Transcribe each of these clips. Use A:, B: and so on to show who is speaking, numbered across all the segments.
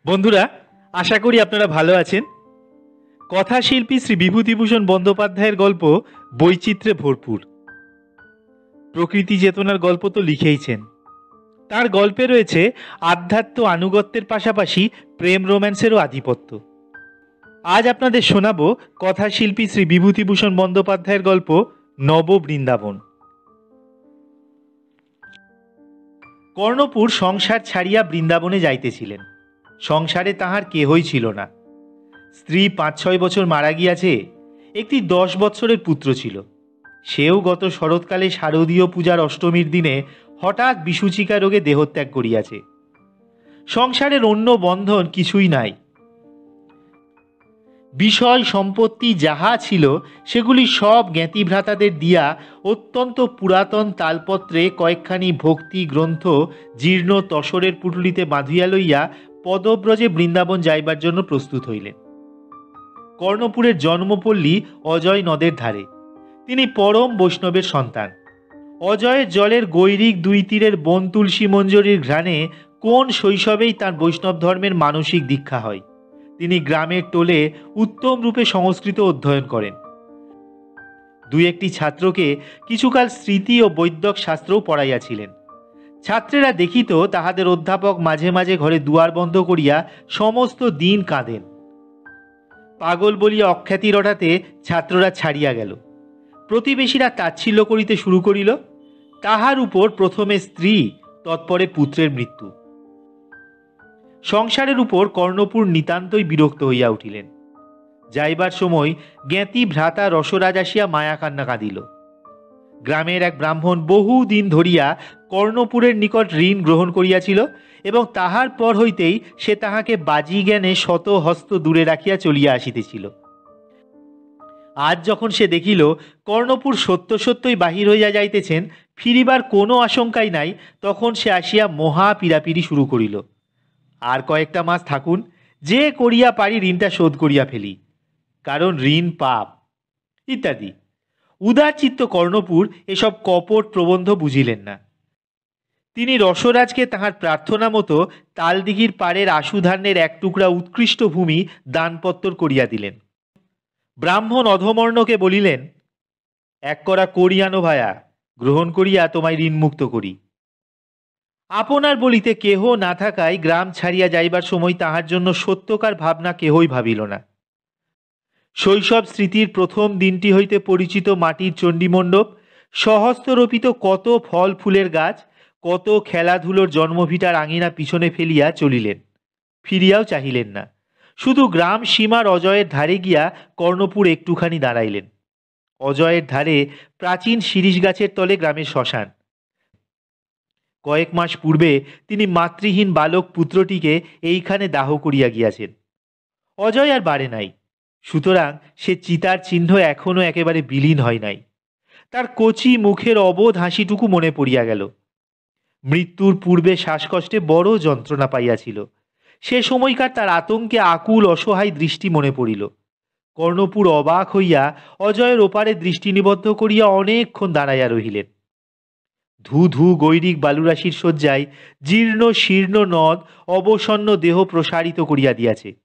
A: বন্ধুরা, আশা করি আপনারা ভালো আছেন। কথাশিল্পী শ্রী বিভূতিভূষণ বন্দ্যোপাধ্যায়ের গল্প বৈচিত্র্যে ভরপুর। প্রকৃতি চেতনার গল্প তো লিখেইছেন। তার গল্পে রয়েছে আধ্যাত্ম আনুগত্যের পাশাপাশি প্রেম রোম্যান্সেরও আধিপত্য। আজ আপনাদের শোনাবো কথাশিল্পী শ্রী বিভূতিভূষণ বন্দ্যোপাধ্যায়ের গল্প নব বৃন্দাবন। কর্ণপুর সংসার ছাড়িয়া বৃন্দাবনে যাইতেছিলেন। সংসারে তাহার কেহই ছিল না। স্ত্রী ৫-৬ বছর মারা গিয়াছে। একটি ১০ বৎসরের পুত্র ছিল। সেও গত শরৎকালে শারদীয় পূজার অষ্টমীর দিনে হঠাৎ বিসূচিকা রোগে দেহত্যাগ করিয়াছে। সংসারের অন্য বন্ধন কিছুই নাই। বিষয় সম্পত্তি যাহা ছিল সেগুলি সব জ্ঞাতিভ্রাতাদের দিয়া অত্যন্ত পুরাতন তালপত্রে কয়েকখানি ভক্তি গ্রন্থ জীর্ণ তসরের পুটুলিতে বাঁধিয়া লইয়া পদব্রজে বৃন্দাবন যাইবার জন্য প্রস্তুত হইলেন। কর্ণপুরের জন্মপল্লী অজয় নদের ধারে। তিনি পরম বৈষ্ণবের সন্তান। অজয়ের জলের গৈরিক দুই তীরের বন তুলসী মঞ্জরির ঘ্রাণে কোন শৈশবেই তার বৈষ্ণব ধর্মের মানসিক দীক্ষা হয়। তিনি গ্রামের টোলে উত্তম রূপে সংস্কৃত অধ্যয়ন করেন। দুই একটি ছাত্রকে কিছুকাল স্মৃতি ও বৈদ্যক শাস্ত্রও পড়াইয়াছিলেন। ছাত্রেরা দেখিত তাহাদের অধ্যাপক মাঝে মাঝে ঘরে দুয়ার বন্ধ করিয়া সমস্ত দিন কাঁদেন। পাগল বলিয়া অখ্যাতি রটাতে ছাত্ররা ছাড়িয়া গেল। প্রতিবেশীরা তাচ্ছিল্য করিতে শুরু করিল। তাহার উপর প্রথমে স্ত্রী, তৎপরে পুত্রের মৃত্যু। সংসারের উপর কর্ণপুর নিতান্তই বিরক্ত হইয়া উঠিলেন। যাইবার সময় জ্ঞাতি ভ্রাতা রসরাজ আসিয়া মায়া কান্না কাঁদিল। গ্রামের এক ব্রাহ্মণ বহু দিন ধরিয়া কর্ণপুরের নিকট ঋণ গ্রহণ করিয়াছিল এবং তাহার পর হইতেই সে তাহাকে বাজি জ্ঞানে শত হস্ত দূরে রাখিয়া চলিয়া আসিতেছিল। আজ যখন সে দেখিল কর্ণপুর সত্য সত্যই বাহির হইয়া যাইতেছেন, ফিরিবার কোনো আশঙ্কাই নাই, তখন সে আসিয়া মহা পীড়াপিড়ি শুরু করিল। আর কয়েকটা মাস থাকুন, যে করিয়া পারি ঋণটা শোধ করিয়া ফেলি, কারণ ঋণ পাপ ইত্যাদি। উদারচিত্ত কর্ণপুর এসব কপট প্রবন্ধ বুঝিলেন না। তিনি রসরাজকে তাহার প্রার্থনা মতো তালদিঘির পাড়ের আশুধান্যের এক টুকরা উৎকৃষ্ট ভূমি দানপত্তর করিয়া দিলেন। ব্রাহ্মণ অধমর্ণকে বলিলেন, এক করা করি আনো ভায়া, গ্রহণ করিয়া তোমায় ঋণমুক্ত করি। আপনার বলিতে কেহ না থাকায় গ্রাম ছাড়িয়া যাইবার সময় তাহার জন্য সত্যকার ভাবনা কেহই ভাবিল না। শৈশব স্মৃতির প্রথম দিনটি হইতে পরিচিত মাটির চণ্ডীমণ্ডপ, সহস্ররোপিত কত ফল ফুলের গাছ, কত খেলাধুলোর জন্মভিটার আঙিনা পিছনে ফেলিয়া চলিলেন। ফিরিয়াও চাহিলেন না। শুধু গ্রাম সীমার অজয়ের ধারে গিয়া কর্ণপুর একটুখানি দাঁড়াইলেন। অজয়ের ধারে প্রাচীন শিরীষ গাছের তলে গ্রামের শ্মশান। কয়েক মাস পূর্বে তিনি মাতৃহীন বালক পুত্রটিকে এইখানে দাহ করিয়া গিয়াছেন। অজয় আর বাড়ে নাই, সুতরাং সে চিতার চিহ্ন এখনো একেবারে বিলীন হয় নাই। তার কচি মুখের অবোধ হাসিটুকু মনে পড়িয়া গেল। মৃত্যুর পূর্বে শ্বাসকষ্টে বড় যন্ত্রণা পাইয়াছিল। সে সময়কার তার আতঙ্কে আকুল অসহায় দৃষ্টি মনে পড়িল। কর্ণপুর অবাক হইয়া অজয়ের ওপারে দৃষ্টি নিবদ্ধ করিয়া অনেকক্ষণ দাঁড়াইয়া রহিলেন। ধু ধু গৈরিক বালুরাশির শয্যায় জীর্ণ শীর্ণ নদ অবসন্ন দেহ প্রসারিত করিয়া দিয়াছে।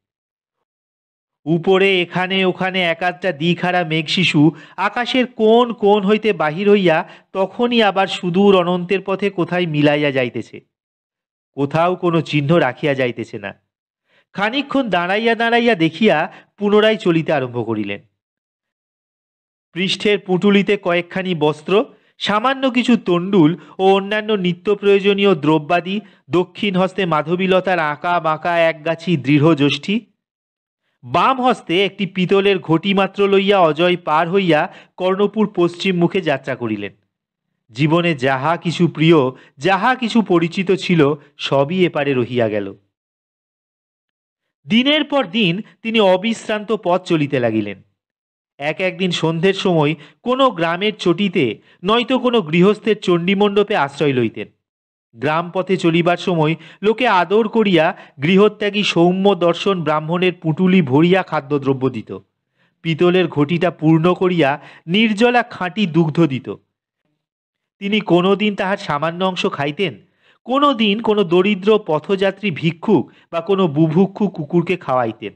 A: উপরে এখানে ওখানে একাধটা দ্বিখারা মেঘ শিশু আকাশের কোন কোন হইতে বাহির হইয়া তখনই আবার সুদূর অনন্তের পথে কোথায় মিলাইয়া যাইতেছে। কোথাও কোনো চিহ্ন রাখিয়া যাইতেছে না। খানিকক্ষণ দাঁড়াইয়া দাঁড়াইয়া দেখিয়া পুনরায় চলিতে আরম্ভ করিলেন। পৃষ্ঠের পুঁটুলিতে কয়েকখানি বস্ত্র, সামান্য কিছু তণ্ডুল ও অন্যান্য নিত্য প্রয়োজনীয় দ্রব্যাদি, দক্ষিণ হস্তে মাধবীলতার আঁকা বাঁকা একগাছি দৃঢ় যষ্টি, বাম হস্তে একটি পিতলের ঘটি মাত্র লইয়া অজয় পার হইয়া কর্ণপুর পশ্চিম মুখে যাত্রা করিলেন। জীবনে যাহা কিছু প্রিয়, যাহা কিছু পরিচিত ছিল, সবই এপারে রহিয়া গেল। দিনের পর দিন তিনি অবিশ্রান্ত পথ চলিতে লাগিলেন। একদিন সন্ধ্যের সময় কোনো গ্রামের চটিতে নয়তো কোনো গৃহস্থের চণ্ডীমণ্ডপে আশ্রয় লইতেন। গ্রাম পথে চলিবার সময় লোকে আদর করিয়া গৃহত্যাগী সৌম্য দর্শন ব্রাহ্মণের পুঁটুলি ভরিয়া খাদ্যদ্রব্য দিত। পিতলের ঘটিটা পূর্ণ করিয়া নির্জলা খাঁটি দুগ্ধ দিত। তিনি কোনোদিন তাহার সামান্য অংশ খাইতেন, কোনো দিন কোনো দরিদ্র পথযাত্রী ভিক্ষুক বা কোনো বুভুক্ষু কুকুরকে খাওয়াইতেন।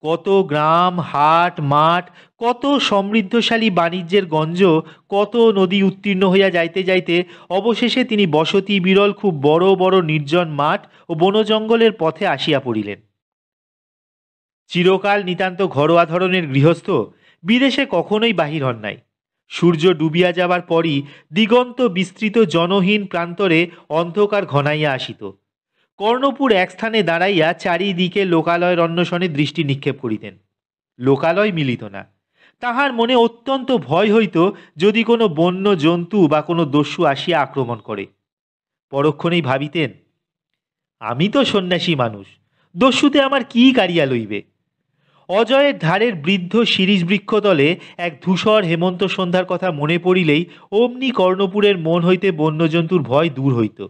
A: কত গ্রাম, হাট, মাঠ, কত সমৃদ্ধশালী বাণিজ্যের গঞ্জ, কত নদী উত্তীর্ণ হইয়া যাইতে যাইতে অবশেষে তিনি বসতি বিরল খুব বড় বড় নির্জন মাঠ ও বনজঙ্গলের পথে আসিয়া পড়িলেন। চিরকাল নিতান্ত ঘরোয়া ধরনের গৃহস্থ, বিদেশে কখনোই বাহির হন নাই। সূর্য ডুবিয়া যাবার পরই দিগন্ত বিস্তৃত জনহীন প্রান্তরে অন্ধকার ঘনাইয়া আসিত। কর্ণপুর এক স্থানে দাঁড়াইয়া চারিদিকে লোকালয়ের অন্বেষণে দৃষ্টি নিক্ষেপ করিতেন। লোকালয় মিলিত না। তাহার মনে অত্যন্ত ভয় হইত যদি কোনো বন্য জন্তু বা কোনো দস্যু আসিয়া আক্রমণ করে। পরক্ষণেই ভাবিতেন, আমি তো সন্ন্যাসী মানুষ, দস্যুতে আমার কি কারিয়া লইবে। অজয়ের ধারের বৃদ্ধ শিরীষ বৃক্ষতলে এক ধূসর হেমন্ত সন্ধ্যার কথা মনে পড়িলেই অমনি কর্ণপুরের মন হইতে বন্যজন্তুর ভয় দূর হইত।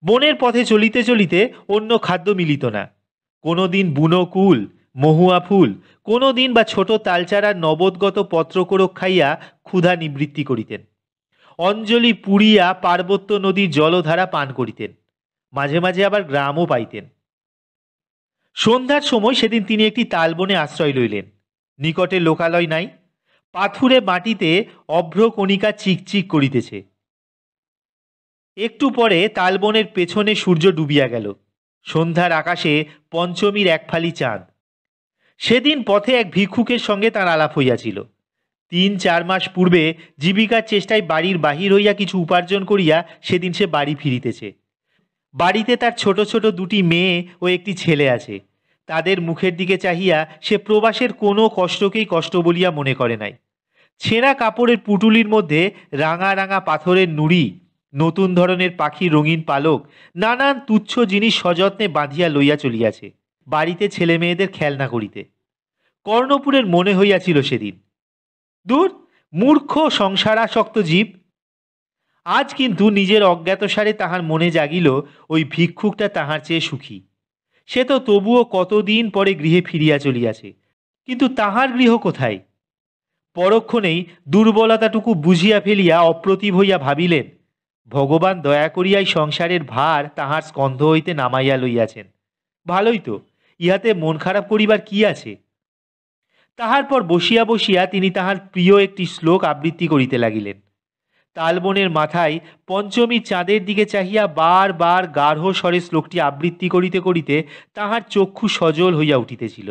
A: বনের পথে চলিতে চলিতে অন্য খাদ্য মিলিত না। কোনো দিন বুনো কুল, মহুয়া ফুল, কোনো দিন বা ছোট তালচারার নবদগত পত্রকোরক খাইয়া ক্ষুধা নিবৃত্তি করিতেন। অঞ্জলি পুড়িয়া পার্বত্য নদীর জলধারা পান করিতেন। মাঝে মাঝে আবার গ্রামও পাইতেন। সন্ধ্যার সময় সেদিন তিনি একটি তালবনে আশ্রয় লইলেন। নিকটে লোকালয় নাই। পাথুরে মাটিতে অভ্রকণিকা চিকচিক করিতেছে। একটু পরে তালবনের পেছনে সূর্য ডুবিয়া গেল। সন্ধ্যার আকাশে পঞ্চমীর এক ফালি চাঁদ। সেদিন পথে এক ভিক্ষুকের সঙ্গে তাঁর আলাপ হইয়াছিল। ৩-৪ মাস পূর্বে জীবিকার চেষ্টায় বাড়ির বাহির হইয়া কিছু উপার্জন করিয়া সেদিন সে বাড়ি ফিরিতেছে। বাড়িতে তার ছোট ছোট 2টি মেয়ে ও একটি ছেলে আছে। তাদের মুখের দিকে চাহিয়া সে প্রবাসের কোনো কষ্টকেই কষ্ট বলিয়া মনে করে নাই। ছেঁড়া কাপড়ের পুটুলির মধ্যে রাঙা রাঙা পাথরের নুড়ি, নতুন ধরনের পাখির রঙিন পালক, নানান তুচ্ছ জিনিস সযত্নে বাঁধিয়া লইয়া চলিয়াছে বাড়িতে ছেলে মেয়েদের খেলনা করিতে। কর্ণপুরের মনে হইয়াছিল সেদিন, দূর, মূর্খ সংসারাসক্ত জীব। আজ কিন্তু নিজের অজ্ঞাতসারে তাহার মনে জাগিল ওই ভিক্ষুকটা তাহার চেয়ে সুখী। সে তো তবুও কতদিন পরে গৃহে ফিরিয়া চলিয়াছে, কিন্তু তাহার গৃহ কোথায়? পরক্ষণেই দুর্বলতাটুকু বুঝিয়া ফেলিয়া অপ্রতিভ হইয়া ভাবিলেন, ভগবান দয়া করিয়াই সংসারের ভার তাহার স্কন্ধ হইতে নামাইয়া লইয়াছেন। ভালোই তো, ইহাতে মন খারাপ করিবার কি আছে? তাহার পর বসিয়া বসিয়া তিনি তাহার প্রিয় একটি শ্লোক আবৃত্তি করিতে লাগিলেন। তালবনের মাথায় পঞ্চমীর চাঁদের দিকে চাহিয়া বার বার গাঢ় স্বরে শ্লোকটি আবৃত্তি করিতে করিতে তাহার চক্ষু সজল হইয়া উঠিতেছিল।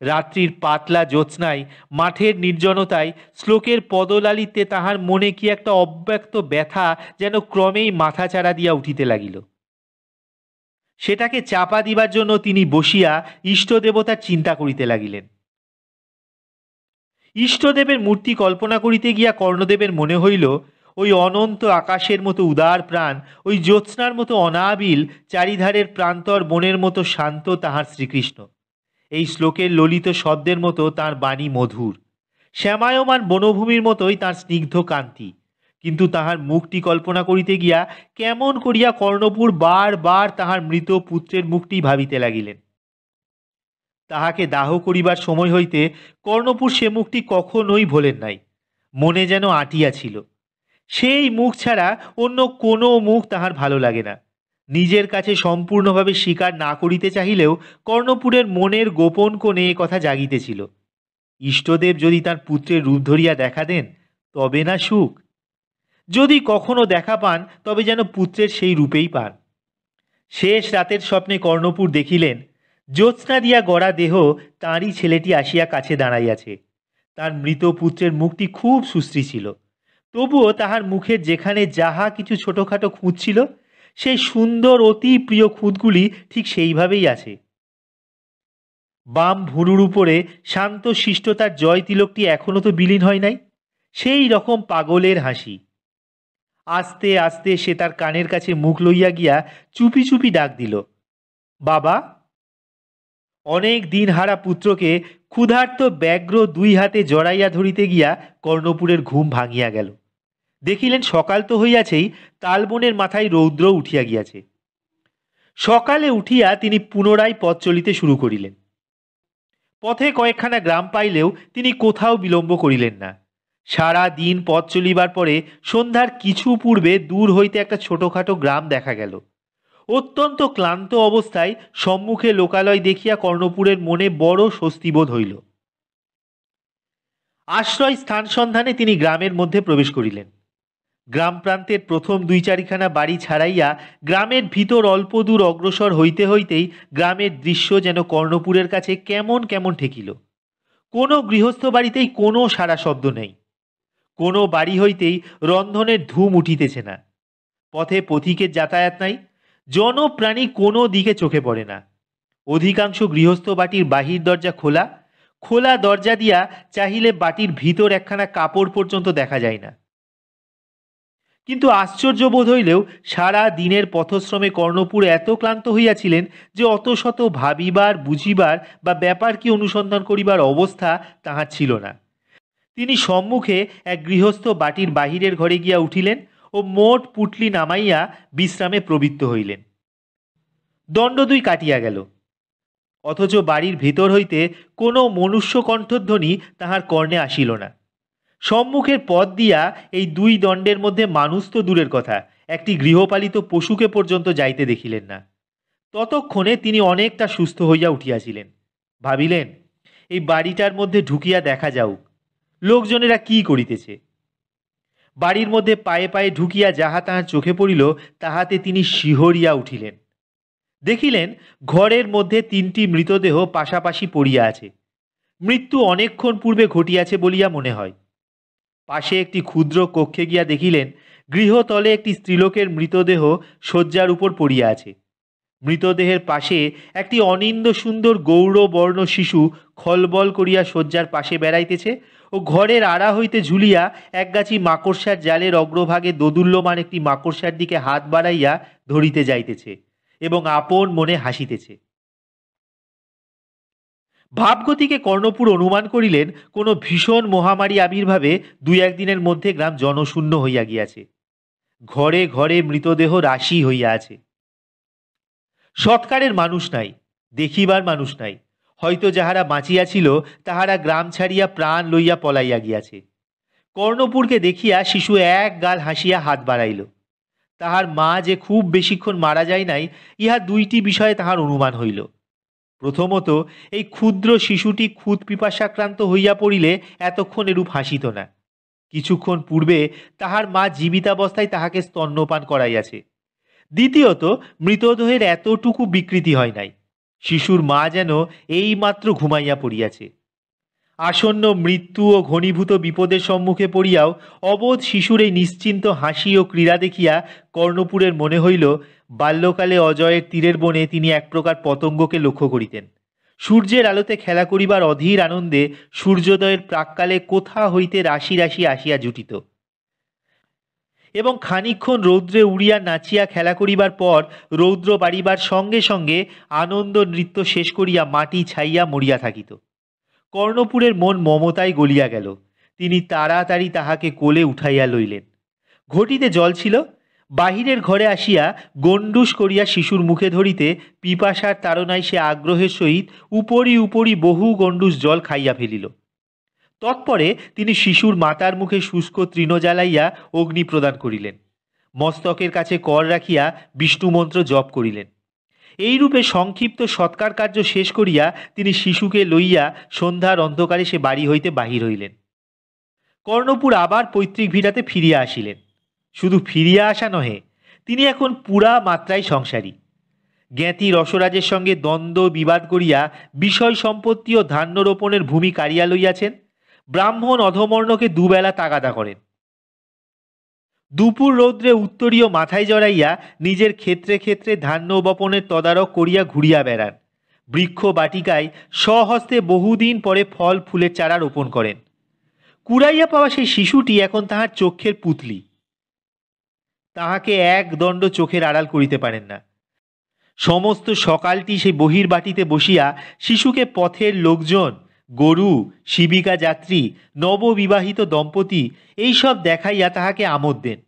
A: রাত্রির পাতলা জ্যোৎস্নায় মাঠের নির্জনতায় শ্লোকের পদলালিতে তাহার মনে কি একটা অব্যক্ত ব্যথা যেন ক্রমেই মাথা চাড়া দিয়া উঠিতে লাগিল। সেটাকে চাপা দিবার জন্য তিনি বসিয়া ইষ্টদেবতার চিন্তা করিতে লাগিলেন। ইষ্টদেবের মূর্তি কল্পনা করিতে গিয়া কর্ণদেবের মনে হইল, ওই অনন্ত আকাশের মতো উদার প্রাণ, ওই জ্যোৎস্নার মতো অনাবিল, চারিধারের প্রান্তর বনের মতো শান্ত তাহার শ্রীকৃষ্ণ। এই শ্লোকের ললিত শব্দের মতো তাঁর বাণী মধুর, শ্যামায়মান বনভূমির মতোই তাঁর স্নিগ্ধ কান্তি। কিন্তু তাহার মুখটি কল্পনা করিতে গিয়া কেমন করিয়া কর্ণপুর বার বার তাহার মৃত পুত্রের মুখটি ভাবিতে লাগিলেন। তাহাকে দাহ করিবার সময় হইতে কর্ণপুর সে মুখটি কখনোই ভোলেন নাই। মনে যেন আটিয়াছিল। সেই মুখ ছাড়া অন্য কোনো মুখ তাহার ভালো লাগে না। নিজের কাছে সম্পূর্ণভাবে স্বীকার না করিতে চাহিলেও কর্ণপুরের মনের গোপন কোণে এ কথা জাগিতেছিল। ইষ্টদেব যদি তার পুত্রের রূপ ধরিয়া দেখা দেন, তবে না সুখ। যদি কখনো দেখা পান, তবে যেন পুত্রের সেই রূপেই পান। শেষ রাতের স্বপ্নে কর্ণপুর দেখিলেন, জ্যোৎস্না দিয়া গড়া দেহ তাঁরই ছেলেটি আসিয়া কাছে দাঁড়াইয়াছে। তার মৃত পুত্রের মুখটি খুব সুশ্রী ছিল, তবুও তাহার মুখের যেখানে যাহা কিছু ছোটোখাটো খুঁত ছিল, সেই সুন্দর অতি প্রিয় খুঁতগুলি ঠিক সেইভাবেই আছে। বাম ভুরুর উপরে শান্ত শিষ্টতার জয় তিলকটি এখনো তো বিলীন হয় নাই। সেই রকম পাগলের হাসি। আস্তে আস্তে সে তার কানের কাছে মুখ লইয়া গিয়া চুপি চুপি ডাক দিল, বাবা। অনেক দিন হারা পুত্রকে ক্ষুধার্ত ব্যগ্র 2 হাতে জড়াইয়া ধরিতে গিয়া কর্ণপুরের ঘুম ভাঙিয়া গেল। দেখিলেন সকাল তো হইয়াছেই, তালবনের মাথায় রৌদ্র উঠিয়া গিয়াছে। সকালে উঠিয়া তিনি পুনরায় পথ চলিতে শুরু করিলেন। পথে কয়েকখানা গ্রাম পাইলেও তিনি কোথাও বিলম্ব করিলেন না। সারা দিন পথ চলিবার পরে সন্ধ্যার কিছু পূর্বে দূর হইতে একটা ছোটখাটো গ্রাম দেখা গেল। অত্যন্ত ক্লান্ত অবস্থায় সম্মুখে লোকালয় দেখিয়া কর্ণপুরের মনে বড় স্বস্তিবোধ হইল। আশ্রয় স্থান সন্ধানে তিনি গ্রামের মধ্যে প্রবেশ করিলেন। গ্রাম প্রান্তের প্রথম ২-৪খানা বাড়ি ছাড়াইয়া গ্রামের ভিতর অল্প দূর অগ্রসর হইতে হইতেই গ্রামের দৃশ্য যেন কর্ণপুরের কাছে কেমন কেমন ঠেকিল। কোনো গৃহস্থ বাড়িতেই কোনো সারা শব্দ নেই। কোনো বাড়ি হইতেই রন্ধনের ধুম উঠিতেছে না। পথে পথিকের যাতায়াত নাই। জনপ্রাণী কোনো দিকে চোখে পড়ে না। অধিকাংশ গৃহস্থ বাটির বাহির দরজা খোলা। খোলা দরজা দিয়া চাহিলে বাটির ভিতর একখানা কাপড় পর্যন্ত দেখা যায় না। কিন্তু আশ্চর্য বোধ হইলেও সারা দিনের পথশ্রমে কর্ণপুর এত ক্লান্ত হইয়াছিলেন যে অত শত ভাবিবার, বুঝিবার বা ব্যাপার কি অনুসন্ধান করিবার অবস্থা তাহার ছিল না। তিনি সম্মুখে এক গৃহস্থ বাটির বাহিরের ঘরে গিয়া উঠিলেন ও মোট পুটলি নামাইয়া বিশ্রামে প্রবৃত্ত হইলেন। দণ্ড ২ কাটিয়া গেল, অথচ বাড়ির ভেতর হইতে কোনো মনুষ্য কণ্ঠধ্বনি তাহার কর্ণে আসিল না। সম্মুখের পথ দিয়া এই ২ দণ্ডের মধ্যে মানুষ তো দূরের কথা, একটি গৃহপালিত পশুকে পর্যন্ত যাইতে দেখিলেন না। ততক্ষণে তিনি অনেকটা সুস্থ হইয়া উঠিয়াছিলেন। ভাবিলেন, এই বাড়িটার মধ্যে ঢুকিয়া দেখা যাউক, লোকজনেরা কি করিতেছে। বাড়ির মধ্যে পায়ে পায়ে ঢুকিয়া যাহা তাহার চোখে পড়িল তাহাতে তিনি শিহরিয়া উঠিলেন। দেখিলেন ঘরের মধ্যে ৩টি মৃতদেহ পাশাপাশি পড়িয়া আছে। মৃত্যু অনেকক্ষণ পূর্বে ঘটিয়াছে বলিয়া মনে হয়। পাশে একটি ক্ষুদ্র কক্ষে গিয়া দেখিলেন গৃহতলে একটি স্ত্রীলোকের মৃতদেহ শয্যার উপর পড়িয়া আছে। মৃতদেহের পাশে একটি অনিন্দ সুন্দর গৌরবর্ণ শিশু খলবল করিয়া শয্যার পাশে বেড়াইতেছে ও ঘরের আড়া হইতে ঝুলিয়া একগাছি মাকড়সার জালের অগ্রভাগে দোদুল্যমান একটি মাকড়সার দিকে হাত বাড়াইয়া ধরিতে যাইতেছে এবং আপন মনে হাসিতেছে। ভাবগতিকে কর্ণপুর অনুমান করিলেন কোনো ভীষণ মহামারী আবির্ভাবে ২-১ দিনের মধ্যে গ্রাম জনশূন্য হইয়া গিয়াছে। ঘরে ঘরে মৃতদেহ রাশি হইয়া আছে। সৎকারের মানুষ নাই, দেখিবার মানুষ নাই। হয়তো যাহারা বাঁচিয়াছিল তাহারা গ্রাম ছাড়িয়া প্রাণ লইয়া পলাইয়া গিয়াছে। কর্ণপুরকে দেখিয়া শিশু এক গাল হাসিয়া হাত বাড়াইল। তাহার মা যে খুব বেশিক্ষণ মারা যায় নাই, ইহা ২টি বিষয়ে তাহার অনুমান হইল। প্রথমত, এই ক্ষুদ্র শিশুটি ক্ষুদ পিপাসাক্রান্ত হইয়া পড়িলে এতক্ষণ এরূপ হাসিত না। কিছুক্ষণ পূর্বে তাহার মা জীবিতাবস্থায় তাহাকে স্তন্যপান করাইয়াছে। দ্বিতীয়ত, মৃতদেহের এতটুকু বিকৃতি হয় নাই। শিশুর মা যেন এইমাত্র ঘুমাইয়া পড়িয়াছে। আসন্ন মৃত্যু ও ঘনীভূত বিপদের সম্মুখে পড়িয়াও অবোধ শিশুর এই নিশ্চিন্ত হাসি ও ক্রীড়া দেখিয়া কর্ণপুরের মনে হইল বাল্যকালে অজয়ের তীরের বনে তিনি এক প্রকার পতঙ্গকে লক্ষ্য করিতেন। সূর্যের আলোতে খেলা করিবার অধীর আনন্দে সূর্যোদয়ের প্রাক্কালে কোথা হইতে রাশি রাশি আসিয়া জুটিত এবং খানিকক্ষণ রৌদ্রে উড়িয়া নাচিয়া খেলা করিবার পর রৌদ্র বাড়িবার সঙ্গে সঙ্গে আনন্দ নৃত্য শেষ করিয়া মাটি ছাইয়া মরিয়া থাকিত। কর্ণপুরের মন মমতায় গলিয়া গেল। তিনি তাড়াতাড়ি তাহাকে কোলে উঠাইয়া লইলেন। ঘটিতে জল ছিল। বাহিরের ঘরে আসিয়া গণ্ডুস করিয়া শিশুর মুখে ধরিতে পিপাসার তাড়নায় সে আগ্রহের সহিত উপরি উপরি বহু গণ্ডুস জল খাইয়া ফেলিল। তৎপরে তিনি শিশুর মাতার মুখে শুষ্ক তৃণ জ্বালাইয়া অগ্নি প্রদান করিলেন। মস্তকের কাছে কর রাখিয়া বিষ্ণুমন্ত্র জপ করিলেন। এইরূপে সংক্ষিপ্ত সৎকার কার্য শেষ করিয়া তিনি শিশুকে লইয়া সন্ধ্যার অন্ধকারে সে বাড়ি হইতে বাহির হইলেন। কর্ণপুর আবার পৈতৃক ভিটাতে ফিরিয়া আসিলেন। শুধু ফিরিয়া আসা নহে, তিনি এখন পুরা মাত্রায় সংসারী। জ্ঞাতি রসরাজের সঙ্গে দ্বন্দ্ব বিবাদ করিয়া বিষয় সম্পত্তি ও ধান্য রোপণের ভূমি কাড়িয়া লইয়াছেন। ব্রাহ্মণ অধমর্ণকে দুবেলা তাগাদা করেন। দুপুর রৌদ্রে উত্তরীয় মাথায় জড়াইয়া নিজের ক্ষেত্রে ক্ষেত্রে ধান্য বপনের তদারক করিয়া ঘুরিয়া বেড়ান। বৃক্ষ বাটিকায় স্বহস্তে বহুদিন পরে ফল ফুলের চারা রোপণ করেন। কুড়াইয়া পাওয়া সেই শিশুটি এখন তাহার চক্ষের পুতলি। তাহাকে এক দণ্ড চোখের আড়াল করিতে পারেন না। সমস্ত সকালটি সেই বহির বাটিতে বসিয়া শিশুকে পথের লোকজন, গরু, শিবিকা যাত্রী, নববিবাহিত দম্পতি এইসব দেখাইয়া তাহাকে আমোদ দেন।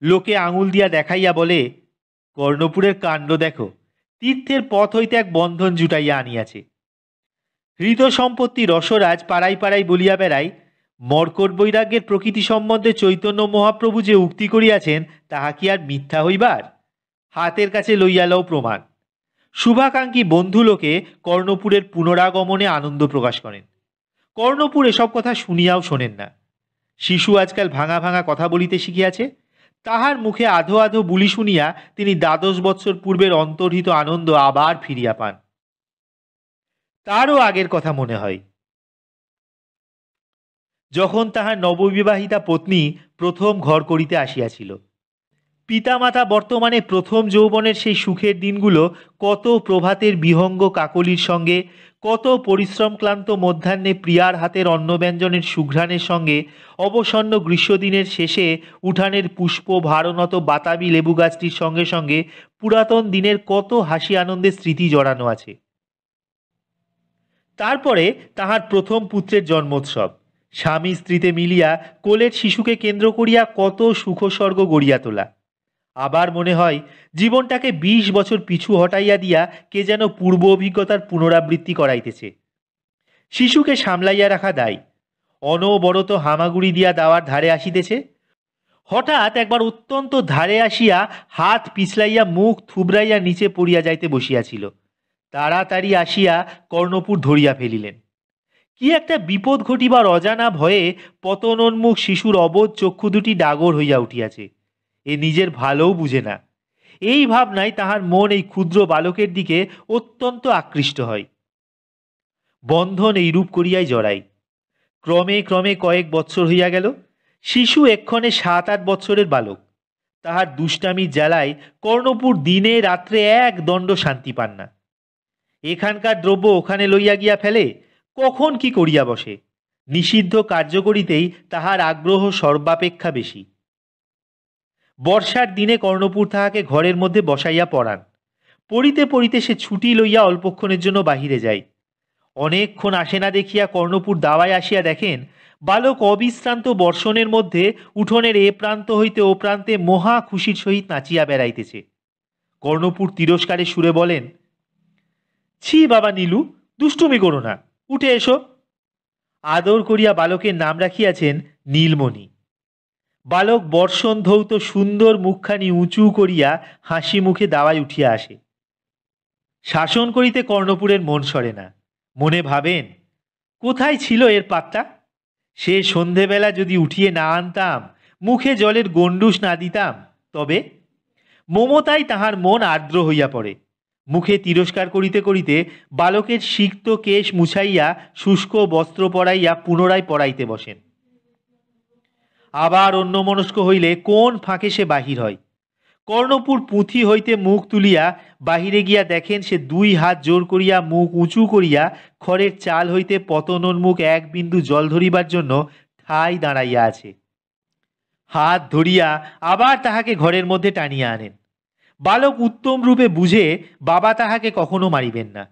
A: লোকে আঙুল দিয়া দেখাইয়া বলে, কর্ণপুরের কাণ্ড দেখো, তীর্থের পথ হইতে এক বন্ধন জুটাইয়া আনিয়াছে। হৃত সম্পত্তি রসরাজ পাড়ায় পাড়ায় বলিয়া বেড়ায়, মর্কট বৈরাগ্যের প্রকৃতি সম্বন্ধে চৈতন্য মহাপ্রভু যে উক্তি করিয়াছেন তাহা কি আর মিথ্যা হইবার? হাতের কাছে লইয়া লও প্রমাণ। শুভাকাঙ্ক্ষী বন্ধু লোকে কর্ণপুরের পুনরাগমনে আনন্দ প্রকাশ করেন। কর্ণপুর এসব কথা শুনিয়াও শোনেন না। শিশু আজকাল ভাঙা ভাঙা কথা বলিতে শিখিয়াছে। তাহার মুখে আধো আধো বুলি শুনিয়া তিনি ১২ বৎসর পূর্বের অন্তর্হিত আনন্দ আবার ফিরিয়া পান। তারও আগের কথা মনে হয়, যখন তাহার নববিবাহিতা পত্নী প্রথম ঘর করিতে আসিয়াছিল। পিতামাতা বর্তমানে প্রথম যৌবনের সেই সুখের দিনগুলো কত প্রভাতের বিহঙ্গ কাকলির সঙ্গে, কত পরিশ্রম ক্লান্ত মধ্যাহ্নে প্রিয়ার হাতের অন্নব্যঞ্জনের সুঘ্রাণের সঙ্গে, অবসন্ন গ্রীষ্মদিনের শেষে উঠানের পুষ্প ভারনত বাতাবি লেবু গাছটির সঙ্গে সঙ্গে পুরাতন দিনের কত হাসি আনন্দের স্মৃতি জড়ানো আছে। তারপরে তাহার প্রথম পুত্রের জন্মোৎসব, স্বামী স্ত্রীতে মিলিয়া কোলের শিশুকে কেন্দ্র করিয়া কত সুখস্বর্গ গড়িয়া তোলা। আবার মনে হয় জীবনটাকে ২০ বছর পিছু হটাইয়া দিয়া কে যেন পূর্ব অভিজ্ঞতার পুনরাবৃত্তি করাইতেছে। শিশুকে সামলাইয়া রাখা দায়। অনবরত হামাগুড়ি দিয়া দাওয়ার ধারে আসিতেছে। হঠাৎ একবার অত্যন্ত ধারে আসিয়া হাত পিছলাইয়া মুখ থুবড়াইয়া নিচে পড়িয়া যাইতে বসিয়াছিল। তাড়াতাড়ি আসিয়া কর্ণপুর ধরিয়া ফেলিলেন। কি একটা বিপদ ঘটিবার অজানা ভয়ে পতনোন্মুখ শিশুর অবোধ চক্ষু দুটি ডাগর হইয়া উঠিয়াছে। এ নিজের ভালোও বুঝে না। এই ভাবনায় তাহার মন এই ক্ষুদ্র বালকের দিকে অত্যন্ত আকৃষ্ট হয়। বন্ধন এইরূপ করিয়াই জড়াই। ক্রমে ক্রমে কয়েক বৎসর হইয়া গেল। শিশু এক্ষণে ৭-৮ বৎসরের বালক। তাহার দুষ্টামির জ্বালায় কর্ণপুর দিনে রাত্রে এক দণ্ড শান্তি পান না। এখানকার দ্রব্য ওখানে লইয়া গিয়া ফেলে, কখন কি করিয়া বসে। নিষিদ্ধ কার্য করিতেই তাহার আগ্রহ সর্বাপেক্ষা বেশি। বর্ষার দিনে কর্ণপুর তাহাকে ঘরের মধ্যে বসাইয়া পড়ান। পড়িতে পড়িতে সে ছুটি লইয়া অল্পক্ষণের জন্য বাহিরে যায়। অনেকক্ষণ আসে না দেখিয়া কর্ণপুর দাওয়ায় আসিয়া দেখেন বালক অবিশ্রান্ত বর্ষণের মধ্যে উঠোনের এ প্রান্ত হইতে ও প্রান্তে মহা খুশির সহিত নাচিয়া বেড়াইতেছে। কর্ণপুর তিরস্কারে সুরে বলেন, ছি বাবা নীলু, দুষ্টুমি করো না, উঠে এসো। আদর করিয়া বালকের নাম রাখিয়াছেন নীলমণি। বালক বর্ষণ ধৌত সুন্দর মুখখানি উঁচু করিয়া হাসি মুখে দাওয়ায় উঠিয়া আসে। শাসন করিতে কর্ণপুরের মন সরে না। মনে ভাবেন, কোথায় ছিল এর পাত্তা? সে সন্ধেবেলা যদি উঠিয়ে না আনতাম, মুখে জলের গণ্ডূষ না দিতাম, তবে মমতায় তাহার মন আর্দ্র হইয়া পড়ে। মুখে তিরস্কার করিতে করিতে বালকের সিক্ত কেশ মুছাইয়া শুষ্ক বস্ত্র পরাইয়া পুনরায় পড়াইতে বসেন। আবার অন্যমনস্ক হইলে কোন ফাঁকে সে বাহির হয়। কর্ণপুর পুঁথি হইতে মুখ তুলিয়া বাহিরে গিয়া দেখেন সে ২ হাত জোর করিয়া মুখ উঁচু করিয়া খড়ের চাল হইতে পতনোন্মুখ এক বিন্দু জল ধরিবার জন্য ঠাই দাঁড়াইয়া আছে। হাত ধরিয়া আবার তাহাকে ঘরের মধ্যে টানিয়া আনেন। বালক উত্তম রূপে বুঝে বাবা তাহাকে কখনো মারিবেন না।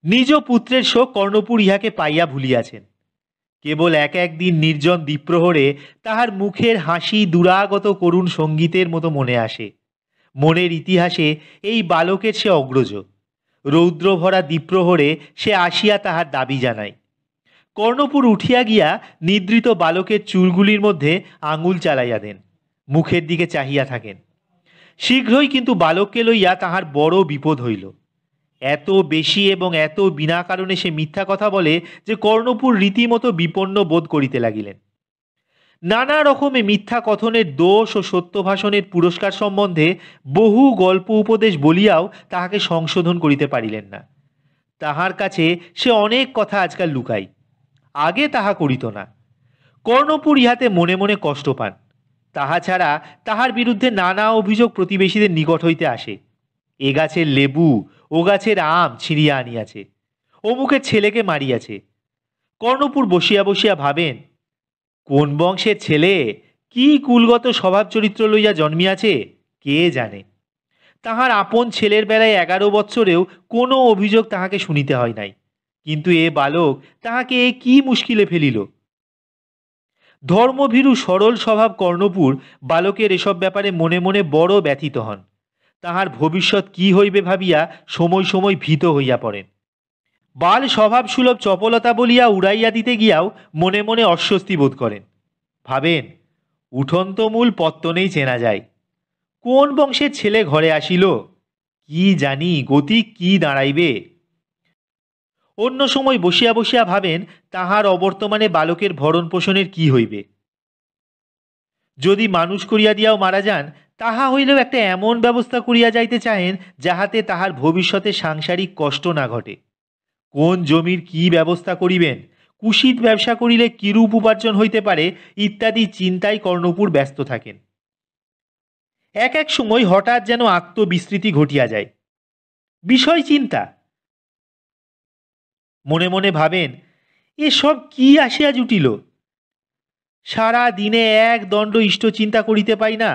A: নিজ পুত্রের শোক কর্ণপুর ইহাকে পাইয়া ভুলিয়াছেন। কেবল এক একদিন নির্জন দ্বীপ্রহরে তাহার মুখের হাসি দুরাগত করুণ সঙ্গীতের মতো মনে আসে। মনের ইতিহাসে এই বালকের সে অগ্রজ। রৌদ্রভরা দ্বীপ্রহরে সে আসিয়া তাহার দাবি জানায়। কর্ণপুর উঠিয়া গিয়া নিদ্রিত বালকের চুলগুলির মধ্যে আঙুল চালাইয়া দেন, মুখের দিকে চাহিয়া থাকেন। শীঘ্রই কিন্তু বালককে লইয়া তাহার বড় বিপদ হইল। এত বেশি এবং এত বিনা কারণে সে মিথ্যা কথা বলে যে কর্ণপুর রীতিমতো বিপন্ন বোধ করিতে লাগিলেন। নানা রকমে মিথ্যা কথনের দোষ ও সত্যভাষণের পুরস্কার সম্বন্ধে বহু গল্প উপদেশ বলিয়াও তাহাকে সংশোধন করিতে পারিলেন না। তাহার কাছে সে অনেক কথা আজকাল লুকায়, আগে তাহা করিত না। কর্ণপুর ইহাতে মনে মনে কষ্ট পান। তাহা ছাড়া তাহার বিরুদ্ধে নানা অভিযোগ প্রতিবেশীদের নিকট হইতে আসে। এ গাছের লেবু ও গাছের আম ছিঁড়িয়া আনিয়াছে, অমুকের ছেলেকে মারিয়াছে। কর্ণপুর বসিয়া বসিয়া ভাবেন, কোন বংশের ছেলে, কি কুলগত স্বভাব চরিত্র লইয়া জন্মিয়াছে কে জানে। তাহার আপন ছেলের বেলায় ১১ বৎসরেও কোনো অভিযোগ তাহাকে শুনিতে হয় নাই, কিন্তু এ বালক তাহাকে এ কি মুশকিলে ফেলিল। ধর্মভীরু সরল স্বভাব কর্ণপুর বালকের এসব ব্যাপারে মনে মনে বড় ব্যথিত হন। তাহার ভবিষ্যৎ কি হইবে ভাবিয়া সময় সময় ভীত হইয়া পড়েন। বাল স্বভাব সুলভ চপলতা বলিয়া উড়াইয়া দিতে গিয়াও মনে মনে অস্বস্তি বোধ করেন। ভাবেন, উঠন্ত মূল পত্তনেই চেনা যায়। কোন বংশের ছেলে ঘরে আসিল, কি জানি গতি কি দাঁড়াইবে। অন্য সময় বসিয়া বসিয়া ভাবেন, তাহার অবর্তমানে বালকের ভরণ পোষণের কি হইবে। যদি মানুষ করিয়া দিয়াও মারা যান, তাহা হইলেও একটা এমন ব্যবস্থা করিয়া যাইতে চাহেন যাহাতে তাহার ভবিষ্যতে সাংসারিক কষ্ট না ঘটে। কোন জমির কি ব্যবস্থা করিবেন, কুশিত ব্যবসা করিলে কিরূপ উপার্জন হইতে পারে ইত্যাদি চিন্তায় কর্ণপুর ব্যস্ত থাকেন। এক এক সময় হঠাৎ যেন আত্মবিস্মৃতি ঘটিয়া যায়। বিষয় চিন্তা। মনে মনে ভাবেন, এসব কি আসিয়া জুটিল। সারা দিনে এক দণ্ড ইষ্ট চিন্তা করিতে পাই না।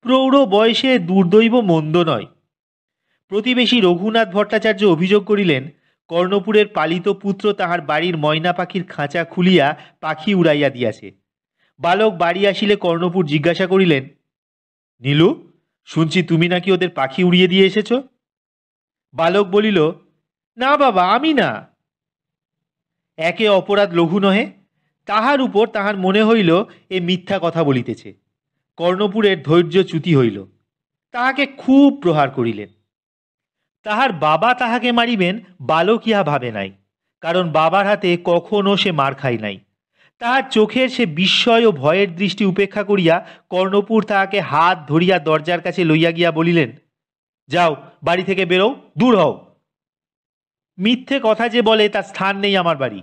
A: প্রৌঢ় বয়সে দুর্দৈব মন্দ নয়। প্রতিবেশী রঘুনাথ ভট্টাচার্য অভিযোগ করিলেন, কর্ণপুরের পালিত পুত্র তাহার বাড়ির ময়না পাখির খাঁচা খুলিয়া পাখি উড়াইয়া দিয়াছে। বালক বাড়ি আসিলে কর্ণপুর জিজ্ঞাসা করিলেন, নীলু, শুনছি তুমি নাকি ওদের পাখি উড়িয়ে দিয়ে এসেছ? বালক বলিল, না বাবা, আমি না। একে অপরাধ লঘু নহে। তাহার উপর তাহার মনে হইল এ মিথ্যা কথা বলিতেছে। কর্ণপুরের ধৈর্য চ্যুতি হইল। তাহাকে খুব প্রহার করিলেন। তাহার বাবা তাহাকে মারিবেন বালক ইহা ভাবে নাই, কারণ বাবার হাতে কখনো সে মার খায় নাই। তাহার চোখের সে বিস্ময় ও ভয়ের দৃষ্টি উপেক্ষা করিয়া কর্ণপুর তাহাকে হাত ধরিয়া দরজার কাছে লইয়া গিয়া বলিলেন, যাও, বাড়ি থেকে বেরো, দূর হও। মিথ্যে কথা যে বলে তার স্থান নেই আমার বাড়ি।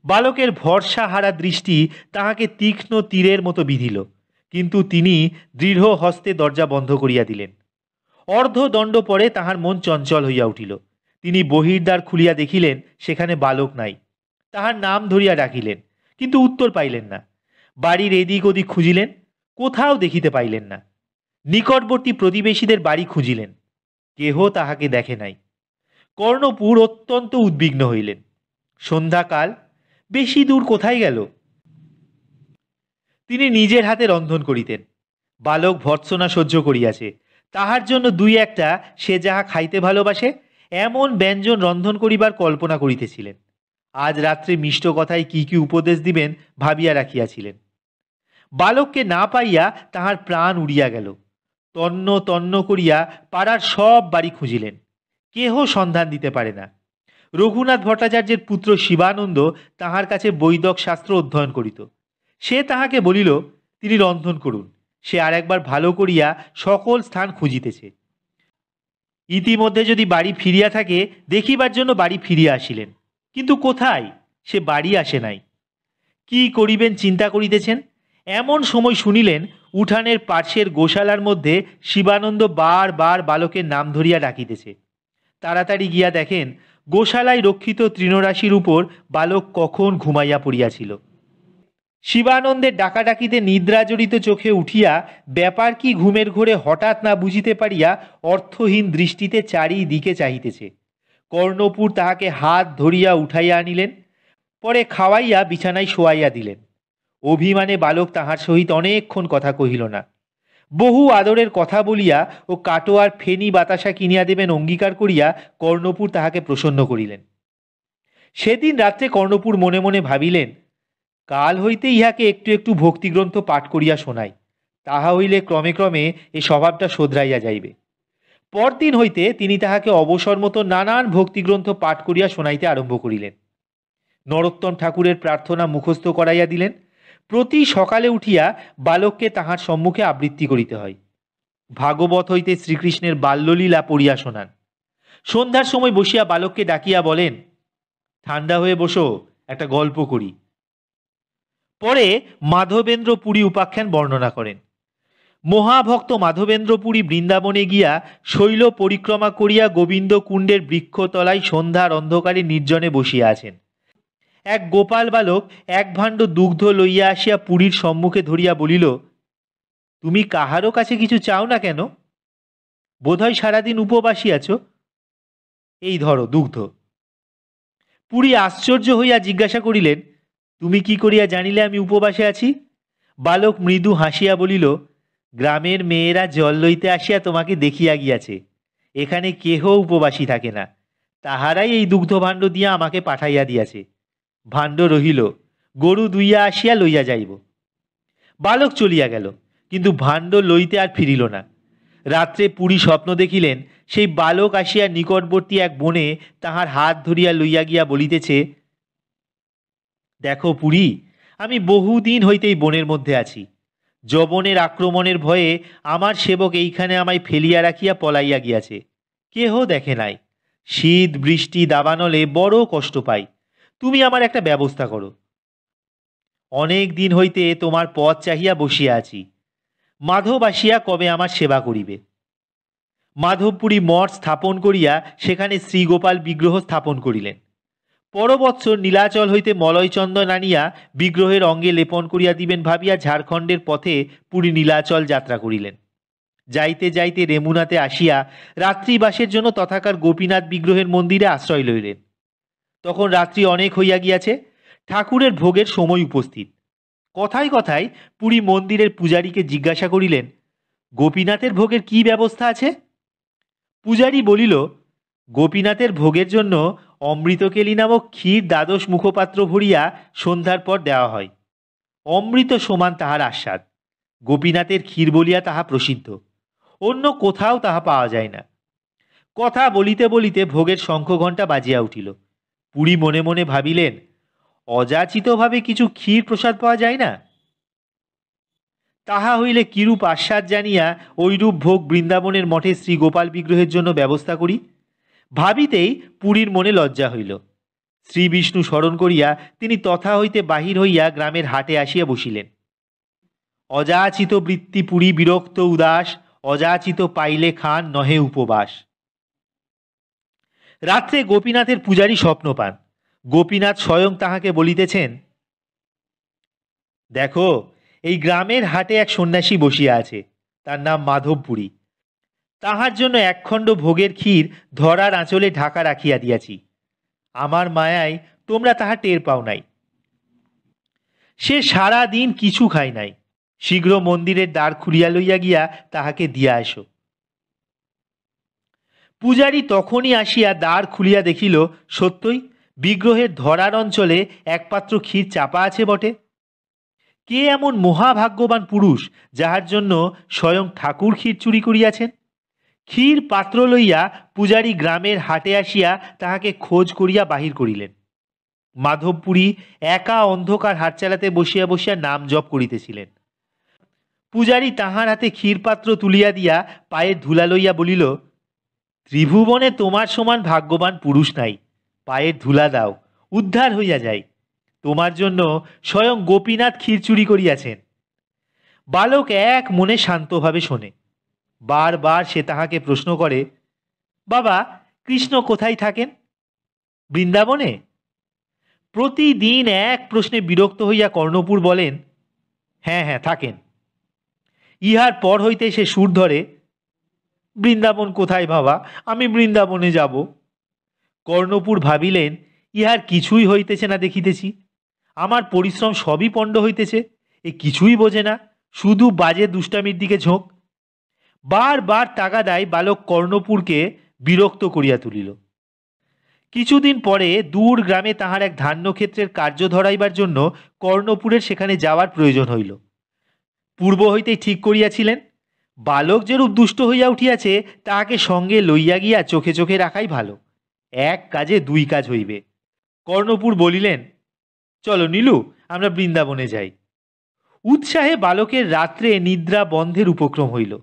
A: বালকের ভরসা হারা দৃষ্টি তাহাকে তীক্ষ্ণ তীরের মতো বিঁধিল, কিন্তু তিনি দৃঢ় হস্তে দরজা বন্ধ করিয়া দিলেন। অর্ধদণ্ড পরে তাহার মন চঞ্চল হইয়া উঠিল। তিনি বহির্দ্বার খুলিয়া দেখিলেন সেখানে বালক নাই। তাহার নাম ধরিয়া ডাকিলেন, কিন্তু উত্তর পাইলেন না। বাড়ির এদিক ওদিক খুঁজিলেন, কোথাও দেখিতে পাইলেন না। নিকটবর্তী প্রতিবেশীদের বাড়ি খুঁজিলেন, কেহ তাহাকে দেখে নাই। কর্ণপুর অত্যন্ত উদ্বিগ্ন হইলেন। সন্ধ্যাকাল, বেশি দূর কোথায় গেল? তিনি নিজের হাতে রন্ধন করিতেন। বালক ভর্ৎসনা সহ্য করিয়াছে, তাহার জন্য দুই একটা সে যাহা খাইতে ভালোবাসে এমন ব্যঞ্জন রন্ধন করিবার কল্পনা করিতেছিলেন। আজ রাত্রে মিষ্ট কথায় কি কি উপদেশ দিবেন ভাবিয়া রাখিয়াছিলেন। বালককে না পাইয়া তাহার প্রাণ উড়িয়া গেল। তন্ন তন্ন করিয়া পাড়ার সব বাড়ি খুঁজিলেন, কেহ সন্ধান দিতে পারে না। রঘুনাথ ভট্টাচার্যের পুত্র শিবানন্দ তাহার কাছে বৈদক শাস্ত্র অধ্যয়ন করিত। সে তাহাকে বলিল, তিনি রন্ধন করুন। সে আর একবার ভালো করিয়া সকল স্থান খুঁজিতেছে। ইতিমধ্যে যদি বাড়ি ফিরিয়া থাকে দেখিবার জন্য বাড়ি ফিরিয়া আসিলেন, কিন্তু কোথায়? সে বাড়ি আসে নাই। কি করিবেন চিন্তা করিতেছেন, এমন সময় শুনিলেন উঠানের পার্শ্বের গোশালার মধ্যে শিবানন্দ বার বার বালকের নাম ধরিয়া ডাকিতেছে। তাড়াতাড়ি গিয়া দেখেন গোশালায় রক্ষিত তৃণরাশির উপর বালক কখন ঘুমাইয়া পড়িয়াছিল। শিবানন্দের ডাকাডাকিতে নিদ্রাজড়িত চোখে উঠিয়া ব্যাপার কি ঘুমের ঘোরে হঠাৎ না বুঝিতে পারিয়া অর্থহীন দৃষ্টিতে চারিদিকে চাহিতেছে। কর্ণপুর তাহাকে হাত ধরিয়া উঠাইয়া আনিলেন, পরে খাওয়াইয়া বিছানায় শোয়াইয়া দিলেন। অভিমানে বালক তাহার সহিত অনেকক্ষণ কথা কহিল না। বহু আদরের কথা বলিয়া ও কাটোয়ার ফেনি বাতাসা কিনিয়া দেবেন অঙ্গীকার করিয়া কর্ণপুর তাহাকে প্রসন্ন করিলেন। সেদিন রাত্রে কর্ণপুর মনে মনে ভাবিলেন, কাল হইতে ইহাকে একটু একটু ভক্তিগ্রন্থ পাঠ করিয়া শোনাই, তাহা হইলে ক্রমে ক্রমে এ স্বভাবটা শোধরাইয়া যাইবে। পরদিন হইতে তিনি তাহাকে অবসর মতো নানান ভক্তিগ্রন্থ পাঠ করিয়া শোনাইতে আরম্ভ করিলেন। নরোত্তম ঠাকুরের প্রার্থনা মুখস্থ করাইয়া দিলেন। প্রতি সকালে উঠিয়া বালককে তাহার সম্মুখে আবৃত্তি করিতে হয়। ভাগবত হইতে শ্রীকৃষ্ণের বাল্যলীলা পড়িয়া শোনান। সন্ধ্যার সময় বসিয়া বালককে ডাকিয়া বলেন, ঠান্ডা হয়ে বসো, একটা গল্প করি। পরে মাধবেন্দ্র পুরী উপাখ্যান বর্ণনা করেন। মহাভক্ত মাধবেন্দ্র পুরী বৃন্দাবনে গিয়া শৈল পরিক্রমা করিয়া গোবিন্দ কুণ্ডের বৃক্ষতলায় সন্ধ্যার অন্ধকারে নির্জনে বসিয়া আছেন। এক গোপাল বালক এক ভাণ্ড দুগ্ধ লইয়া আসিয়া পুরীর সম্মুখে ধরিয়া বলিল, তুমি কাহারও কাছে কিছু চাও না কেন? বোধহয় সারাদিন উপবাসী আছো, এই ধরো দুগ্ধ। পুরী আশ্চর্য হইয়া জিজ্ঞাসা করিলেন, তুমি কি করিয়া জানিলে আমি উপবাসে আছি? বালক মৃদু হাসিয়া বলিল, গ্রামের মেয়েরা জল লইতে আসিয়া তোমাকে দেখিয়া গিয়াছে। এখানে কেহ উপবাসী থাকে না, তাহারাই এই দুগ্ধ ভাণ্ড দিয়া আমাকে পাঠাইয়া দিয়াছে। ভাণ্ড রহিল, গরু দুইয়া আসিয়া লইয়া যাইব। বালক চলিয়া গেল, কিন্তু ভাণ্ড লইতে আর ফিরিল না। রাত্রে পুরী স্বপ্ন দেখিলেন, সেই বালক আসিয়া নিকটবর্তী এক বনে তাহার হাত ধরিয়া লইয়া গিয়া বলিতেছে, দেখো পুরী, আমি বহুদিন হইতেই বনের মধ্যে আছি। যবনের আক্রমণের ভয়ে আমার সেবক এইখানে আমায় ফেলিয়া রাখিয়া পলাইয়া গিয়াছে। কেহ দেখে নাই। শীত বৃষ্টি দাবানলে বড় কষ্ট পাই। তুমি আমার একটা ব্যবস্থা করো। অনেক দিন হইতে তোমার পথ চাহিয়া বসিয়া আছি। মাধব আসিয়া কবে আমার সেবা করিবে। মাধবপুরী মঠ স্থাপন করিয়া সেখানে শ্রীগোপাল বিগ্রহ স্থাপন করিলেন। পরবৎসর নীলাচল হইতে মলয়চন্দন আনিয়া বিগ্রহের অঙ্গে লেপন করিয়া দিবেন ভাবিয়া ঝাড়খণ্ডের পথে পুরী নীলাচল যাত্রা করিলেন। যাইতে যাইতে রেমুনাতে আসিয়া রাত্রিবাসের জন্য তথাকার গোপীনাথ বিগ্রহের মন্দিরে আশ্রয় লইলেন। তখন রাত্রি অনেক হইয়া গিয়াছে, ঠাকুরের ভোগের সময় উপস্থিত। কথায় কথায় পুরী মন্দিরের পূজারীকে জিজ্ঞাসা করিলেন, গোপীনাথের ভোগের কি ব্যবস্থা আছে? পূজারী বলিল, গোপীনাথের ভোগের জন্য অমৃতকেলী নামক ক্ষীর দ্বাদশ মুখপাত্র ভরিয়া সন্ধ্যার পর দেওয়া হয়। অমৃত সমান তাহার আস্বাদ। গোপীনাথের ক্ষীর বলিয়া তাহা প্রসিদ্ধ, অন্য কোথাও তাহা পাওয়া যায় না। কথা বলিতে বলিতে ভোগের শঙ্খঘণ্টা বাজিয়া উঠিল। পুরী মনে মনে ভাবিলেন, অযাচিতভাবে কিছু ক্ষীর প্রসাদ পাওয়া যায় না? তাহা হইলে কিরূপ আস্বাদ জানিয়া ঐরূপ ভোগ বৃন্দাবনের মঠে শ্রী গোপাল বিগ্রহের জন্য ব্যবস্থা করি। ভাবিতেই পুরীর মনে লজ্জা হইল। শ্রী বিষ্ণু স্মরণ করিয়া তিনি তথা হইতে বাহির হইয়া গ্রামের হাটে আসিয়া বসিলেন। অযাচিত বৃত্তি পুরী বিরক্ত উদাস, অযাচিত পাইলে খান নহে উপবাস। রাত্রে গোপীনাথের পূজারী স্বপ্ন পান। গোপীনাথ স্বয়ং তাহাকে বলিতেছেন, দেখো, এই গ্রামের হাটে এক সন্ন্যাসী বসিয়া আছে, তার নাম মাধবপুরী। তাহার জন্য একখণ্ড ভোগের ক্ষীর ধরার আঁচলে ঢাকা রাখিয়া দিয়াছি। আমার মায়ায় তোমরা তাহা টের পাও নাই। সে সারা দিন কিছু খায় নাই। শীঘ্র মন্দিরের দ্বার খুলিয়া লইয়া গিয়া তাহাকে দিয়া আসো। পূজারী তখনই আসিয়া দ্বার খুলিয়া দেখিল, সত্যই বিগ্রহের ধরার অঞ্চলে এক পাত্র ক্ষীর চাপা আছে বটে। কে এমন মহাভাগ্যবান পুরুষ যাহার জন্য স্বয়ং ঠাকুর ক্ষীর চুরি করিয়াছেন? ক্ষীর পাত্র লইয়া পূজারী গ্রামের হাটে আসিয়া তাহাকে খোঁজ করিয়া বাহির করিলেন। মাধবপুরী একা অন্ধকার হাট চালাতে বসিয়া বসিয়া নাম জপ করিতেছিলেন। পূজারী তাহার হাতে ক্ষীরপাত্র তুলিয়া দিয়া পায়ে ধুলা লইয়া বলিল, ত্রিভুবনে তোমার সমান ভাগ্যবান পুরুষ নাই। পায়ের ধুলা দাও, উদ্ধার হইয়া যাই। তোমার জন্য স্বয়ং গোপীনাথ ক্ষীর চুরি করিয়াছেন। বালক এক মনে শান্তভাবে শোনে। বারবার সে তাহাকে প্রশ্ন করে, বাবা, কৃষ্ণ কোথায় থাকেন? বৃন্দাবনে? প্রতিদিন এক প্রশ্নে বিরক্ত হইয়া কর্ণপুর বলেন, হ্যাঁ হ্যাঁ থাকেন। ইহার পর হইতে সে সুর ধরে, বৃন্দাবন কোথায় বাবা, আমি বৃন্দাবনে যাব। কর্ণপুর ভাবিলেন, ইহার কিছুই হইতেছে না দেখিতেছি। আমার পরিশ্রম সবই পণ্ড হইতেছে, এ কিছুই বোঝে না, শুধু বাজে দুষ্টামির দিকে ঝোঁক। বারবার তাগাদায় বালক কর্ণপুরকে বিরক্ত করিয়া তুলিল। কিছুদিন পরে দূর গ্রামে তাহার এক ধান্যক্ষেত্রের কার্য ধরাইবার জন্য কর্ণপুরের সেখানে যাওয়ার প্রয়োজন হইল। পূর্ব হইতেই ঠিক করিয়াছিলেন, বালক যেরূপ দুষ্ট হইয়া উঠিয়াছে তাহাকে সঙ্গে লইয়া গিয়া চোখে চোখে রাখাই ভালো। এক কাজে দুই কাজ হইবে। কর্ণপুর বলিলেন, চলো নীলু, আমরা বৃন্দাবনে যাই। উৎসাহে বালকের রাত্রে নিদ্রা বন্ধের উপক্রম হইল।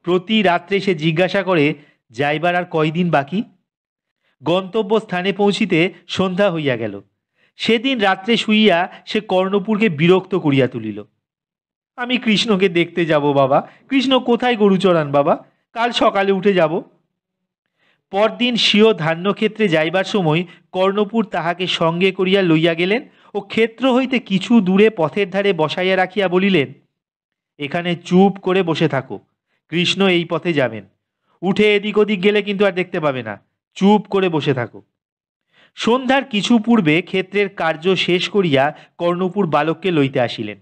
A: প্রতি রাত্রে সে জিজ্ঞাসা করে, যাইবার আর কয়দিন বাকি? গন্তব্য স্থানে পৌঁছিতে সন্ধ্যা হইয়া গেল। সেদিন রাত্রে শুইয়া সে কর্ণপুরকে বিরক্ত করিয়া তুলিল। আমি কৃষ্ণকে দেখতে যাব বাবা। কৃষ্ণ কোথায় গরু চড়ান বাবা? কাল সকালে উঠে যাব। পরদিন স্বীয় ধান্যক্ষেত্রে যাইবার সময় কর্ণপুর তাহাকে সঙ্গে করিয়া লইয়া গেলেন ও ক্ষেত্র হইতে কিছু দূরে পথের ধারে বসাইয়া রাখিয়া বলিলেন, এখানে চুপ করে বসে থাকো। কৃষ্ণ এই পথে যাবেন। উঠে এদিক ওদিক গেলে কিন্তু আর দেখতে পাবে না। চুপ করে বসে থাকো। সন্ধ্যার কিছু পূর্বে ক্ষেত্রের কার্য শেষ করিয়া কর্ণপুর বালককে লইতে আসিলেন।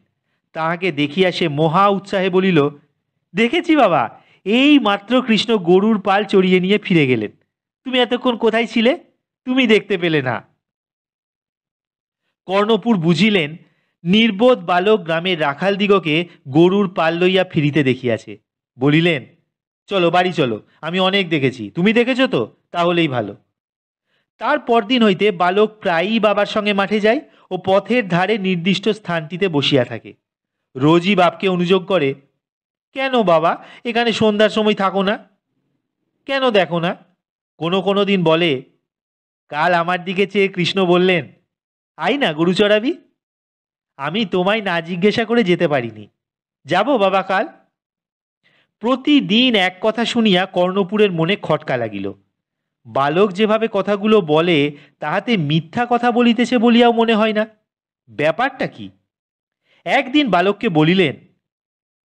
A: তাহাকে দেখিয়া সে মহা উৎসাহে বলিল, দেখেছি বাবা, এই মাত্র কৃষ্ণ গরুর পাল চড়িয়ে নিয়ে ফিরে গেলেন। তুমি এতক্ষণ কোথায় ছিলে? তুমি দেখতে পেলে না। কর্ণপুর বুঝিলেন নির্বোধ বালক গ্রামের রাখালদিগকে গরুর পাল লইয়া ফিরিতে দেখিয়াছে। বলিলেন, চলো বাড়ি চলো, আমি অনেক দেখেছি, তুমি দেখেছ তো, তাহলেই ভালো। তার পরদিন হইতে বালক প্রায়ই বাবার সঙ্গে মাঠে যায় ও পথের ধারে নির্দিষ্ট স্থানটিতে বসিয়া থাকে। রোজই বাপকে অনুযোগ করে, কেন বাবা এখানে সন্ধ্যার সময় থাকো না, কেন দেখো না? কোনো কোনো দিন বলে, কাল আমার দিকে চেয়ে কৃষ্ণ বললেন, আই না গরু চড়াবি। আমি তোমায় না জিজ্ঞাসা করে যেতে পারিনি, যাব বাবা কাল। প্রতিদিন এক কথা শুনিয়া কর্ণপুরের মনে খটকা লাগিল। বালক যেভাবে কথাগুলো বলে তাহাতে মিথ্যা কথা বলিতেছে বলিয়াও মনে হয় না। ব্যাপারটা কি? একদিন বালককে বলিলেন,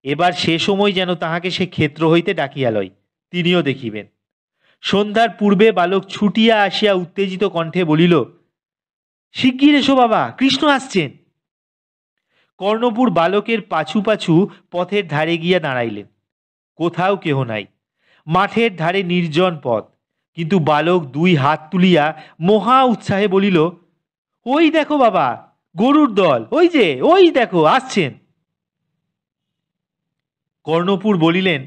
A: এবার সে সময় যেন তাহাকে সে ক্ষেত্র হইতে ডাকিয়া লয়, তিনিও দেখিবেন। সন্ধ্যার পূর্বে বালক ছুটিয়া আসিয়া উত্তেজিত কণ্ঠে বলিল, শিগগির এসো বাবা, কৃষ্ণ আসছেন। কর্ণপুর বালকের পাছু পাছু পথের ধারে গিয়া দাঁড়াইলেন। কোথাও কেহ নাই, মাঠের ধারে নির্জন পথ, কিন্তু বালক দুই হাত তুলিয়া মহা উৎসাহে বলিল, ওই দেখো বাবা, গরুর দল, ওই যে, ওই দেখো আসছেন। কর্ণপুর বলিলেন,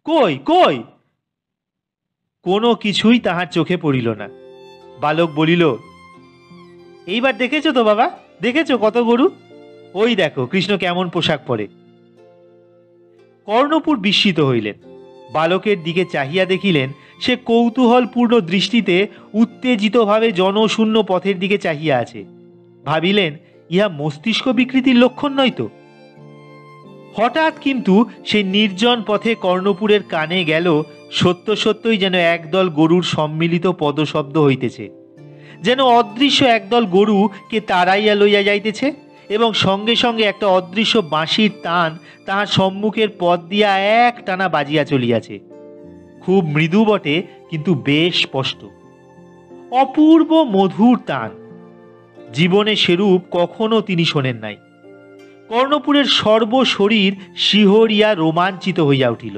A: কই কই? কোনো কিছুই তাহার চোখে পড়িল না। বালক বলিল, এইবার দেখেছো তো বাবা, দেখেছো কত গরু? ওই দেখো কৃষ্ণ কেমন পোশাক পরে। কর্ণপুর বিস্মিত হইলেন। বালকের দিকে চাহিয়া দেখিলেন সে কৌতূহলপূর্ণ দৃষ্টিতে উত্তেজিতভাবে জনশূন্য পথের দিকে চাহিয়া আছে। ভাবিলেন, ইহা মস্তিষ্ক বিকৃতির লক্ষণ নয় তো? হঠাৎ কিন্তু সেই নির্জন পথে কর্ণপুরের কানে গেল সত্য সত্যই যেন একদল গরুর সম্মিলিত পদশব্দ হইতেছে, যেন অদৃশ্য একদল গরু কে তাড়াইয়া লইয়া যাইতেছে, এবং সঙ্গে সঙ্গে একটা অদৃশ্য বাঁশির টান তাহার সম্মুখের পথ দিয়া এক টানা বাজিয়া চলিয়াছে। খুব মৃদু বটে, কিন্তু বেশ স্পষ্ট, অপূর্ব মধুর টান। জীবনে সেরূপ কখনো তিনি শোনেন নাই। কর্ণপুরের সর্বশরীর শিহরিয়া রোমাঞ্চিত হইয়া উঠিল।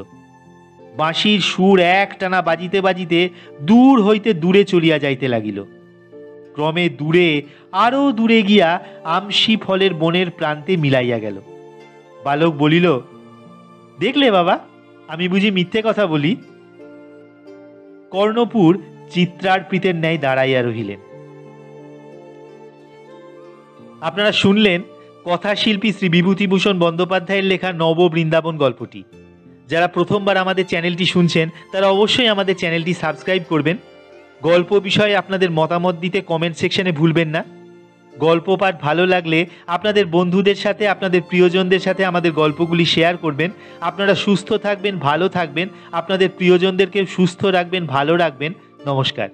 A: বাঁশির সুর এক টানা বাজিতে বাজিতে দূর হইতে দূরে চলিয়া যাইতে লাগিল। ক্রমে দূরে, আরো দূরে গিয়া আমসি ফলের বনের প্রান্তে মিলাইয়া গেল। বালক বলিল, দেখলে বাবা, আমি বুঝি মিথ্যে কথা বলি? কর্ণপুর চিত্রার্পিতের ন্যায় দাঁড়াইয়া রহিলেন। আপনারা শুনলেন কথাশিল্পী শ্রী বিভূতিভূষণ বন্দ্যোপাধ্যায়ের লেখা নব বৃন্দাবন গল্পটি। যারা প্রথমবার আমাদের চ্যানেলটি শুনছেন তারা অবশ্যই আমাদের চ্যানেলটি সাবস্ক্রাইব করবেন। গল্প বিষয়ে আপনাদের মতামত দিতে কমেন্ট সেকশনে ভুলবেন না। গল্প পাঠ ভালো লাগলে আপনাদের বন্ধুদের সাথে, আপনাদের প্রিয়জনদের সাথে আমাদের গল্পগুলি শেয়ার করবেন। আপনারা সুস্থ থাকবেন, ভালো থাকবেন, আপনাদের প্রিয়জনদেরকে সুস্থ রাখবেন, ভালো রাখবেন। নমস্কার।